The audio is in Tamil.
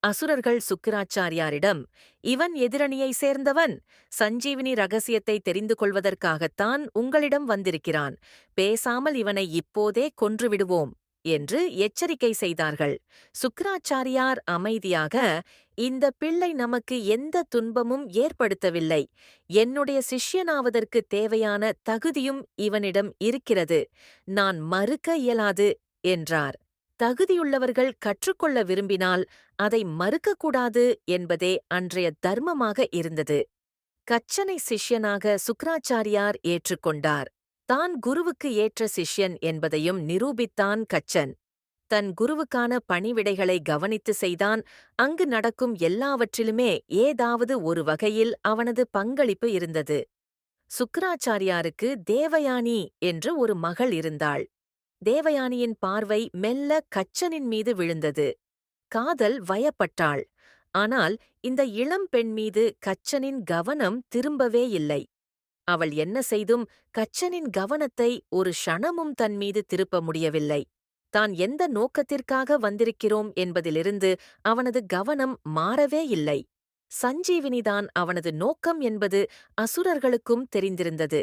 அசுரர்கள் சுக்கிராச்சாரியாரிடம், "இவன் எதிரணியை சேர்ந்தவன். சஞ்சீவினி ரகசியத்தை தெரிந்து கொள்வதற்காகத்தான் உங்களிடம் வந்திருக்கிறான். பேசாமல் இவனை இப்போதே கொன்றுவிடுவோம்" என்று எச்சரிக்கை செய்தார்கள். சுக்கிராச்சாரியார் அமைதியாக, "இந்த பிள்ளை நமக்கு எந்த துன்பமும் ஏற்படுத்தவில்லை. என்னுடைய சிஷ்யனாவதற்கு தேவையான தகுதியும் இவனிடம் இருக்கிறது. நான் மறுக்க இயலாது" என்றார். தகுதியுள்ளவர்கள் கற்றுக்கொள்ள விரும்பினால் அதை மறுக்கக்கூடாது என்பதே அன்றைய தர்மமாக இருந்தது. கச்சனை சிஷ்யனாக சுக்கிராச்சாரியார் ஏற்றுக்கொண்டார். தான் குருவுக்கு ஏற்ற சிஷ்யன் என்பதையும் நிரூபித்தான் கச்சன். தன் குருவுக்கான பணிவிடைகளை கவனித்து செய்தான். அங்கு நடக்கும் எல்லாவற்றிலுமே ஏதாவது ஒரு வகையில் அவனது பங்களிப்பு இருந்தது. சுக்கிராச்சாரியாருக்கு தேவயானி என்று ஒரு மகள் இருந்தாள். தேவயானியின் பார்வை மெல்ல கச்சனின் மீது விழுந்தது. காதல் வயப்பட்டாள். ஆனால் இந்த இளம் பெண் மீது கச்சனின் கவனம் திரும்பவே இல்லை. அவள் என்ன செய்தும் கச்சனின் கவனத்தை ஒரு க்ஷணமும் தன் மீது திருப்ப முடியவில்லை. தான் எந்த நோக்கத்திற்காக வந்திருக்கிறோம் என்பதிலிருந்து அவனது கவனம் மாறவே இல்லை. சஞ்சீவினிதான் அவனது நோக்கம் என்பது அசுரர்களுக்கும் தெரிந்திருந்தது.